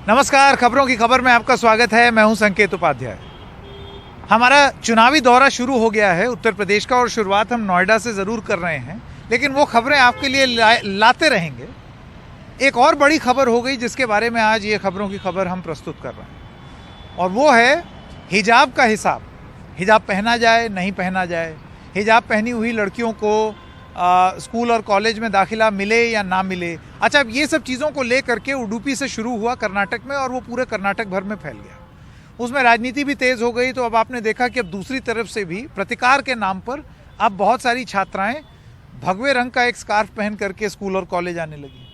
नमस्कार, खबरों की खबर में आपका स्वागत है। मैं हूं संकेत उपाध्याय। हमारा चुनावी दौरा शुरू हो गया है उत्तर प्रदेश का और शुरुआत हम नोएडा से ज़रूर कर रहे हैं, लेकिन वो खबरें आपके लिए लाते रहेंगे। एक और बड़ी खबर हो गई जिसके बारे में आज ये खबरों की खबर हम प्रस्तुत कर रहे हैं, और वो है हिजाब का हिसाब। हिजाब पहना जाए नहीं पहना जाए, हिजाब पहनी हुई लड़कियों को स्कूल और कॉलेज में दाखिला मिले या ना मिले। अच्छा, अब ये सब चीज़ों को लेकर के उडुपी से शुरू हुआ कर्नाटक में, और वो पूरे कर्नाटक भर में फैल गया। उसमें राजनीति भी तेज़ हो गई। तो अब आपने देखा कि अब दूसरी तरफ से भी प्रतिकार के नाम पर अब बहुत सारी छात्राएं भगवे रंग का एक स्कार्फ पहन करके स्कूल और कॉलेज आने लगी,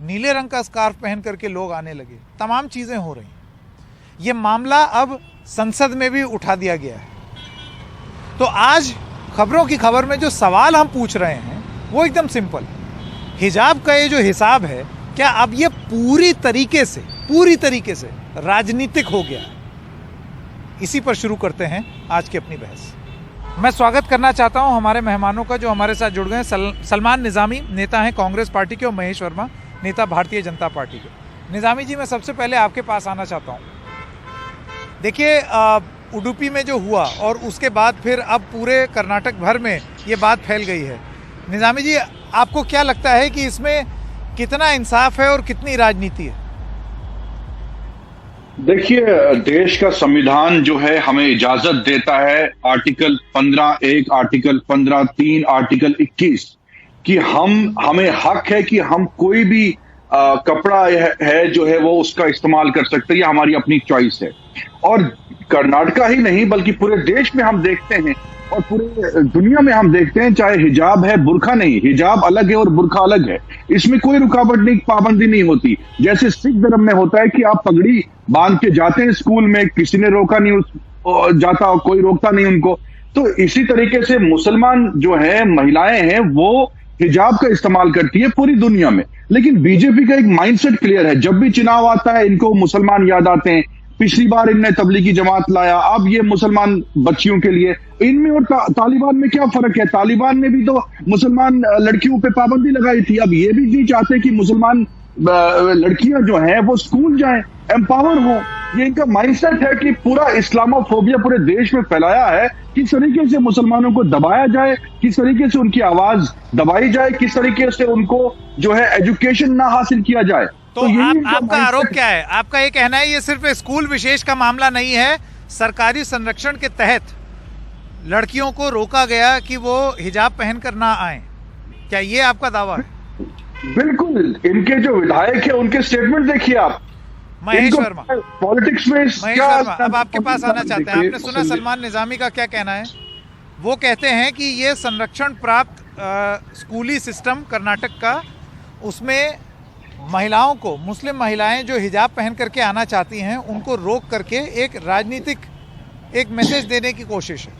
नीले रंग का स्कार्फ पहन करके लोग आने लगे। तमाम चीज़ें हो रही। ये मामला अब संसद में भी उठा दिया गया है। तो आज खबरों की खबर में जो सवाल हम पूछ रहे हैं वो एकदम सिंपल। हिजाब का ये जो हिसाब है, क्या अब ये पूरी तरीके से राजनीतिक हो गया? इसी पर शुरू करते हैं आज की अपनी बहस। मैं स्वागत करना चाहता हूं हमारे मेहमानों का जो हमारे साथ जुड़ गए हैं। सलमान निज़ामी नेता हैं कांग्रेस पार्टी के, और महेश वर्मा नेता भारतीय जनता पार्टी के। निज़ामी जी, मैं सबसे पहले आपके पास आना चाहता हूं। देखिए, उडुपी में जो हुआ और उसके बाद फिर अब पूरे कर्नाटक भर में ये बात फैल गई है। निज़ामी जी, आपको क्या लगता है कि इसमें कितना इंसाफ है और कितनी राजनीति है? देखिए, देश का संविधान जो है हमें इजाजत देता है, आर्टिकल 15(1), आर्टिकल 15(3), आर्टिकल 21 कि हमें हक है कि हम कोई भी कपड़ा है जो है वो उसका इस्तेमाल कर सकते हैं, ये हमारी अपनी चॉइस है। और कर्नाटका ही नहीं बल्कि पूरे देश में हम देखते हैं और पूरे दुनिया में हम देखते हैं, चाहे हिजाब है बुर्का नहीं, हिजाब अलग है और बुर्का अलग है। इसमें कोई रुकावट नहीं, पाबंदी नहीं होती। जैसे सिख धर्म में होता है कि आप पगड़ी बांध के जाते हैं स्कूल में, किसी ने रोका नहीं जाता, कोई रोकता नहीं उनको। तो इसी तरीके से मुसलमान जो है, महिलाएं हैं, वो हिजाब का इस्तेमाल करती है पूरी दुनिया में। लेकिन बीजेपी का एक माइंडसेट क्लियर है, जब भी चुनाव आता है इनको मुसलमान याद आते हैं। पिछली बार इनने तबलीगी जमात लाया, अब ये मुसलमान बच्चियों के लिए। इनमें और तालिबान में क्या फर्क है? तालिबान ने भी तो मुसलमान लड़कियों पे पाबंदी लगाई थी। अब ये भी नहीं चाहते कि मुसलमान लड़कियां जो हैं वो स्कूल जाएं, एम्पावर हो। ये इनका माइंडसेट है कि पूरा इस्लामोफोबिया पूरे देश में फैलाया है। किस तरीके से मुसलमानों को दबाया जाए, किस तरीके से उनकी आवाज दबाई जाए, किस तरीके से उनको जो है एजुकेशन ना हासिल किया जाए। तो आपका आरोप क्या है? आपका ये कहना है ये सिर्फ स्कूल विशेष का मामला नहीं है, सरकारी संरक्षण के तहत लड़कियों को रोका गया कि वो हिजाब पहनकर ना आए, क्या ये आपका दावा है? बिल्कुल। इनके जो विधायक है उनके स्टेटमेंट देखिए आप। महेश वर्मा, पॉलिटिक्स में महेश वर्मा अब आपके पास आना चाहते हैं। आपने सुना सलमान निज़ामी का क्या कहना है? वो कहते हैं कि ये संरक्षण प्राप्त स्कूली सिस्टम कर्नाटक का, उसमें महिलाओं को, मुस्लिम महिलाएं जो हिजाब पहन करके आना चाहती हैं उनको रोक करके एक राजनीतिक एक मैसेज देने की कोशिश है,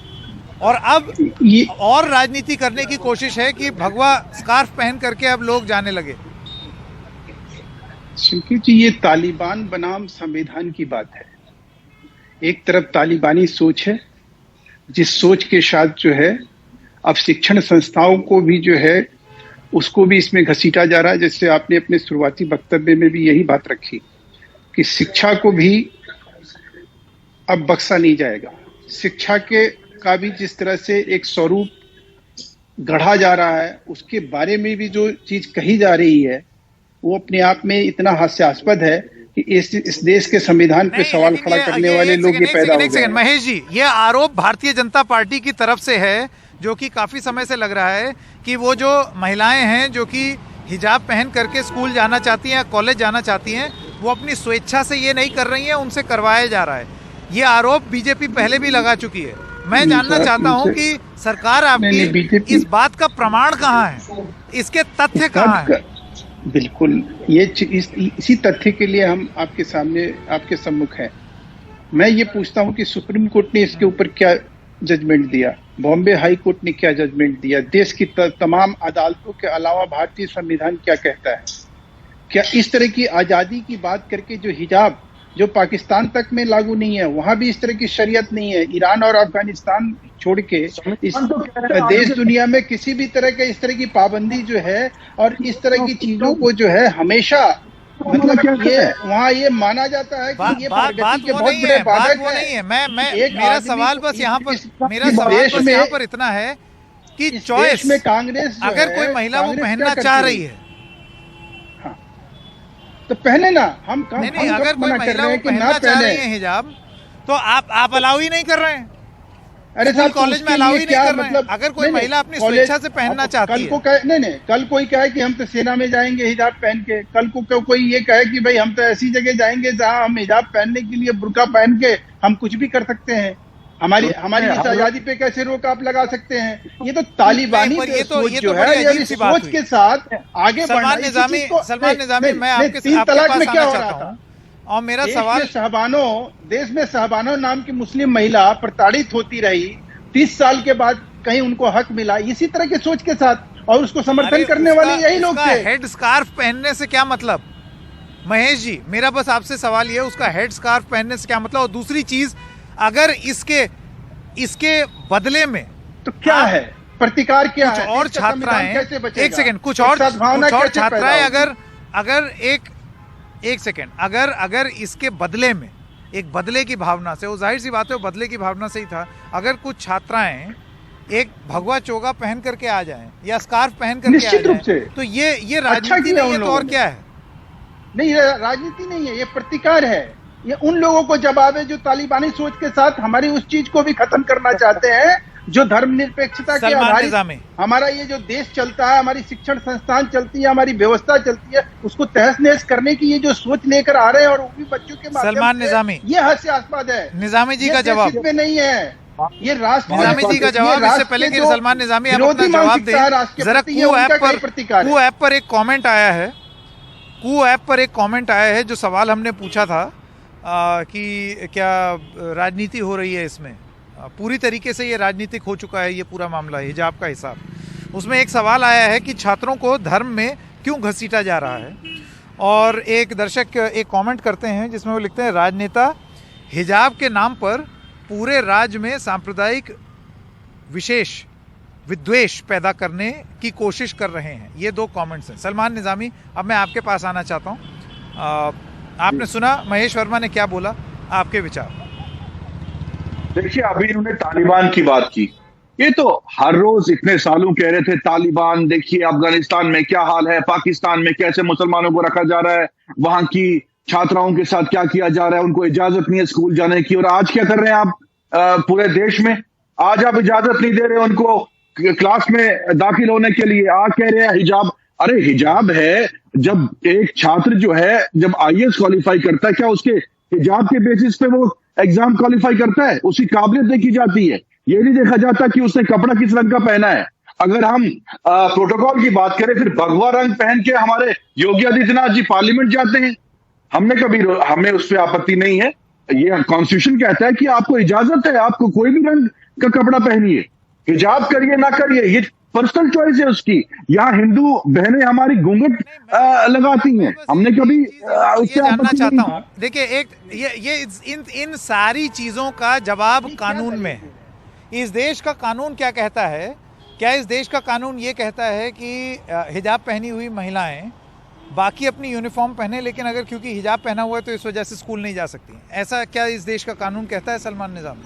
और अब और राजनीति करने की कोशिश है कि भगवा स्कार्फ पहन करके अब लोग जाने लगे। संकेत जी, ये तालिबान बनाम संविधान की बात है। एक तरफ तालिबानी सोच है, जिस सोच के साथ जो है अब शिक्षण संस्थाओं को भी जो है उसको भी इसमें घसीटा जा रहा है। जैसे आपने अपने शुरुआती वक्तव्य में भी यही बात रखी कि शिक्षा को भी अब बख्शा नहीं जाएगा। शिक्षा के का भी जिस तरह से एक स्वरूप गढ़ा जा रहा है, उसके बारे में भी जो चीज कही जा रही है वो अपने आप में इतना हास्यास्पद है कि इस देश के संविधान पे सवाल खड़ा करने वाले लोग ये पैदा हो गए हैं। महेश जी, ये आरोप भारतीय जनता पार्टी की तरफ से है, जो कि काफी समय से लग रहा है कि वो जो महिलाएं हैं जो कि हिजाब पहन करके स्कूल जाना चाहती हैं, कॉलेज जाना चाहती हैं, वो अपनी स्वेच्छा से ये नहीं कर रही हैं, उनसे करवाया जा रहा है। ये आरोप बीजेपी पहले भी लगा चुकी है। मैं जानना चाहता हूं कि सरकार आपकी इस बात का प्रमाण कहाँ है, इसके तथ्य कहाँ है? बिल्कुल, ये इसी तथ्य के लिए हम आपके सामने, आपके सम्मुख हैं। मैं ये पूछता हूं कि सुप्रीम कोर्ट ने इसके ऊपर क्या जजमेंट दिया, बॉम्बे हाई कोर्ट ने क्या जजमेंट दिया, देश की तमाम अदालतों के अलावा भारतीय संविधान क्या कहता है? क्या इस तरह की आज़ादी की बात करके जो हिजाब जो पाकिस्तान तक में लागू नहीं है, वहां भी इस तरह की शरीयत नहीं है, ईरान और अफगानिस्तान छोड़ के इस देश दुनिया में किसी भी तरह के इस तरह की पाबंदी जो है और इस तरह की चीजों को जो है हमेशा मतलब ये वहाँ ये माना जाता है कि ये प्रगति के बहुत बड़े बाधक वो नहीं है। मैं एक मेरा आदमी सवाल को बस यहाँ पर देश में यहाँ पर इतना है कि चॉइस में कांग्रेस अगर कोई महिला वो पहनना चाह रही है तो पहने ना। हम नहीं, अगर कोई महिला वो पहनना चाह रही है हिजाब, तो आप अलाउ ही नहीं कर रहे हैं। अरे साहब कॉलेज में अलाउ ही नहीं कर रहे हैं। अगर कोई महिला अपनी स्वेच्छा से पहनना चाहती है, नहीं, कल कोई कहे कि हम तो सेना में जाएंगे हिजाब पहन के, कल को कोई ये कहे कि भाई हम तो ऐसी जगह जाएंगे जहां हम हिजाब पहनने के लिए बुर्का पहन के हम कुछ भी कर सकते हैं। हमारी इस आजादी पे कैसे रोक आप लगा सकते हैं? ये तो तालिबानी सोच जो है, ये सोच के साथ आगे बढ़ना। सलमान निजामी, मैं आपके पास आना चाहता हूं और मेरा सवाल, देश में शहबानो नाम की मुस्लिम महिला प्रताड़ित होती रही, 30 साल के बाद कहीं उनको हक मिला, इसी तरह के सोच के साथ, और उसको समर्थन करने वाले यही लोग थे। हेड स्कार्फ पहनने से क्या मतलब? महेश जी, मेरा बस आपसे सवाल ये, उसका हेड स्कार्फ पहनने से क्या मतलब? और दूसरी चीज, अगर इसके बदले में तो क्या है प्रतिकार, क्या है? और छात्राएं, एक सेकंड, कुछ और छात्राएं अगर इसके बदले में, एक बदले की भावना से, वो जाहिर सी बात है वो बदले की भावना से ही था, अगर कुछ छात्राएं एक भगवा चोगा पहन करके आ जाएं या स्कार्फ पहन करके निश्चित रूप से, तो ये राजनीति नहीं है तो और क्या है? नहीं, राजनीति नहीं है, ये प्रतिकार है। ये उन लोगों को जवाब है जो तालिबानी सोच के साथ हमारी उस चीज को भी खत्म करना चाहते हैं, जो धर्मनिरपेक्षता के आधारित हमारा ये जो देश चलता है, हमारी शिक्षण संस्थान चलती है, हमारी व्यवस्था चलती है, उसको तहस नहस करने की ये जो सोच लेकर आ रहे हैं, और वो भी बच्चों के माध्यम से। सलमान निजामी, ये हास्यास्पद है। निजामी जी का जवाब में नहीं है, ये राष्ट्र निजामी जी का जवाब। इससे पहले कि सलमान निजामी आप अपना जवाब दें, जरा कू ऐप पर एक कॉमेंट आया है, कू ऐप पर एक कॉमेंट आया है जो सवाल हमने पूछा था कि क्या राजनीति हो रही है इसमें। पूरी तरीके से ये राजनीतिक हो चुका है ये पूरा मामला, हिजाब का हिसाब। उसमें एक सवाल आया है कि छात्रों को धर्म में क्यों घसीटा जा रहा है, और एक दर्शक एक कमेंट करते हैं जिसमें वो लिखते हैं, राजनेता हिजाब के नाम पर पूरे राज्य में सांप्रदायिक विद्वेष पैदा करने की कोशिश कर रहे हैं। ये 2 कमेंट्स हैं। सलमान निजामी, अब मैं आपके पास आना चाहता हूँ। आपने सुना महेश वर्मा ने क्या बोला, आपके विचार? देखिए, अभी इन्होंने तालिबान की बात की। ये तो हर रोज इतने सालों कह रहे थे तालिबान, देखिए अफगानिस्तान में क्या हाल है, पाकिस्तान में कैसे मुसलमानों को रखा जा रहा है, वहां की छात्राओं के साथ क्या किया जा रहा है, उनको इजाजत नहीं है स्कूल जाने की। और आज क्या कर रहे हैं आप पूरे देश में? आज आप इजाजत नहीं दे रहे उनको क्लास में दाखिल होने के लिए। आज कह रहे हैं हिजाब। अरे हिजाब है, जब एक छात्र जो है जब IAS क्वालिफाई करता है, क्या उसके हिजाब के बेसिस पे वो एग्जाम क्वालिफाई करता है? उसकी काबिलियत देखी जाती है, ये नहीं देखा जाता कि उसने कपड़ा किस रंग का पहना है। अगर हम प्रोटोकॉल की बात करें, फिर भगवा रंग पहन के हमारे योगी आदित्यनाथ जी पार्लियामेंट जाते हैं, हमें उस पर आपत्ति नहीं है। ये कॉन्स्टिट्यूशन कहता है कि आपको इजाजत है, आपको कोई भी रंग का कपड़ा पहनिए, हिजाब करिए ना करिए, ये पर्सनल चॉइस है उसकी। यहाँ हिंदू बहनें हमारी घूंघट लगाती हैं, हमने कभी जानना चाहता हूँ। देखिए, एक ये इन सारी चीजों का जवाब कानून में है। इस देश का कानून क्या कहता है? क्या इस देश का कानून ये कहता है कि हिजाब पहनी हुई महिलाएं बाकी अपनी यूनिफॉर्म पहने, लेकिन अगर क्योंकि हिजाब पहना हुआ है तो इस वजह से स्कूल नहीं जा सकती? ऐसा क्या इस देश का कानून कहता है सलमान निजामी?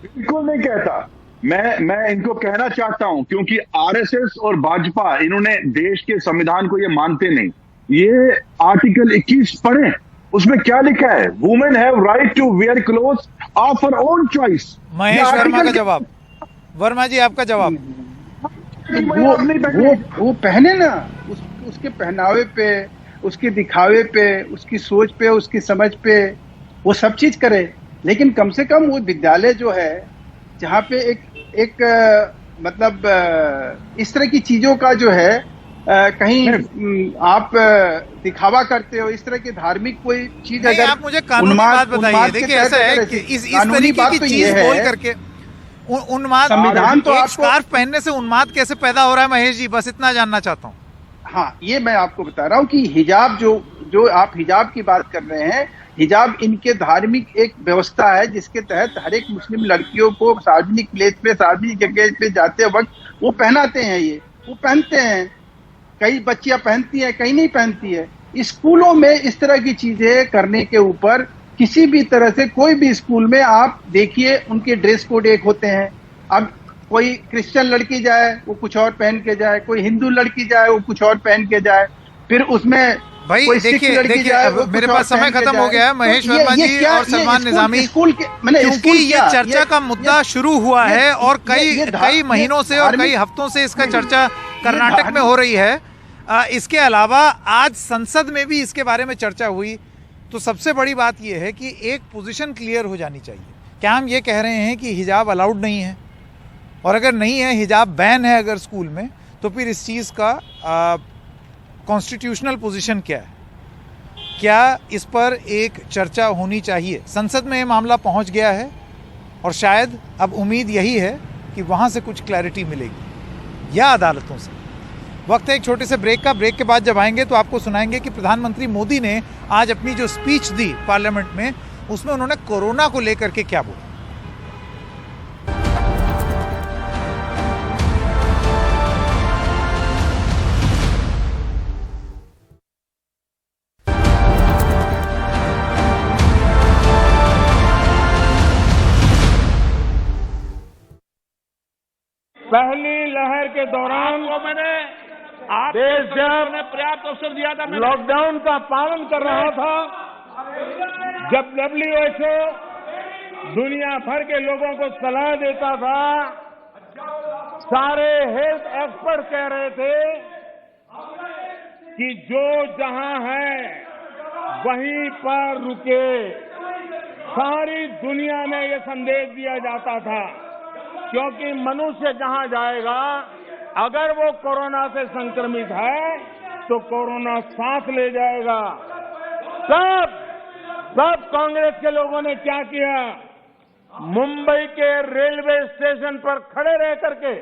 बिल्कुल नहीं कहता। मैं इनको कहना चाहता हूं, क्योंकि RSS और भाजपा इन्होंने देश के संविधान को ये मानते नहीं। ये आर्टिकल 21 पढ़ें, उसमें क्या लिखा है? Women have right to wear clothes of her own choice. Mahesh Verma का जवाब। वर्मा जी, आपका जवाब। वो पहने ना, उसके पहनावे पे, उसके दिखावे पे, उसकी सोच पे, उसकी समझ पे वो सब चीज करे, लेकिन कम से कम वो विद्यालय जो है जहाँ पे एक मतलब इस तरह की चीजों का जो है कहीं आप दिखावा करते हो, इस तरह की धार्मिक कोई चीज, अगर आप मुझे कानूनी बात बताइए। देखिए, ऐसा है कि इस तरीके की चीज बोल करके उन्माद, संविधान तो स्कार्फ पहनने से उन्माद कैसे पैदा हो रहा है? महेश जी, बस इतना जानना चाहता हूँ। हाँ, ये मैं आपको बता रहा हूँ कि हिजाब जो आप हिजाब की बात कर रहे हैं, हिजाब इनके धार्मिक एक व्यवस्था है जिसके तहत हर एक मुस्लिम लड़कियों को सार्वजनिक प्लेस पे, सार्वजनिक जगह पे जाते वक्त वो पहनाते हैं। वो पहनते हैं, कई बच्चियां पहनती हैं, कई नहीं पहनती है। स्कूलों में इस तरह की चीजें करने के ऊपर किसी भी तरह से कोई भी स्कूल में आप देखिए उनके ड्रेस कोड एक होते हैं। अब कोई क्रिश्चियन लड़की जाए वो कुछ और पहन के जाए, कोई हिंदू लड़की जाए वो कुछ और पहन के जाए, फिर उसमें भाई कोई सिख देखिए लड़की देखिए जाए अब वो मेरे कुछ पास और समय पहन के खत्म हो जाए। गया है। तो महेश ये वर्मा जी क्या- और सलमान निजामी, स्कूल के मैंने क्योंकि स्कूल ये क्या चर्चा का मुद्दा शुरू हुआ है और कई महीनों से और कई हफ्तों से इसका चर्चा कर्नाटक में हो रही है। इसके अलावा आज संसद में भी इसके बारे में चर्चा हुई। तो सबसे बड़ी बात यह है कि एक पोजीशन क्लियर हो जानी चाहिए। क्या हम ये कह रहे हैं कि हिजाब अलाउड नहीं है? और अगर नहीं है, हिजाब बैन है अगर स्कूल में, तो फिर इस चीज़ का कॉन्स्टिट्यूशनल पोजीशन क्या है? क्या इस पर एक चर्चा होनी चाहिए? संसद में ये मामला पहुंच गया है और शायद अब उम्मीद यही है कि वहां से कुछ क्लैरिटी मिलेगी या अदालतों से। वक्त है एक छोटे से ब्रेक का। ब्रेक के बाद जब आएंगे तो आपको सुनाएंगे कि प्रधानमंत्री मोदी ने आज अपनी जो स्पीच दी पार्लियामेंट में, उसमें उन्होंने कोरोना को लेकर के क्या बोला। पहली लहर के दौरान मैंने देश जब पर्याप्त अवसर दिया था। लॉकडाउन का पालन कर रहा था, जब WHO दुनिया भर के लोगों को सलाह देता था, सारे हेल्थ एक्सपर्ट कह रहे थे कि जो जहां है वहीं पर रुके। सारी दुनिया में ये संदेश दिया जाता था, क्योंकि मनुष्य जहां जाएगा, अगर वो कोरोना से संक्रमित है तो कोरोना साथ ले जाएगा। तब कांग्रेस के लोगों ने क्या किया? मुंबई के रेलवे स्टेशन पर खड़े रह करके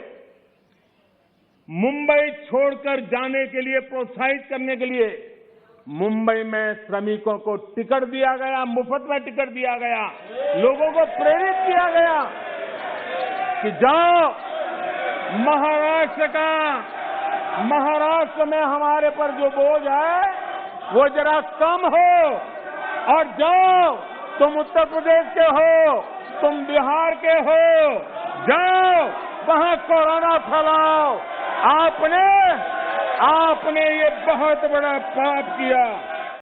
मुंबई छोड़कर जाने के लिए प्रोत्साहित करने के लिए मुंबई में श्रमिकों को टिकट दिया गया, मुफ्त में टिकट दिया गया, लोगों को प्रेरित किया गया कि जाओ महाराष्ट्र में हमारे पर जो बोझ है वो जरा कम हो, और जाओ तुम उत्तर प्रदेश के हो, तुम बिहार के हो, जाओ वहां कोरोना फैलाओ। आपने ये बहुत बड़ा पाप किया।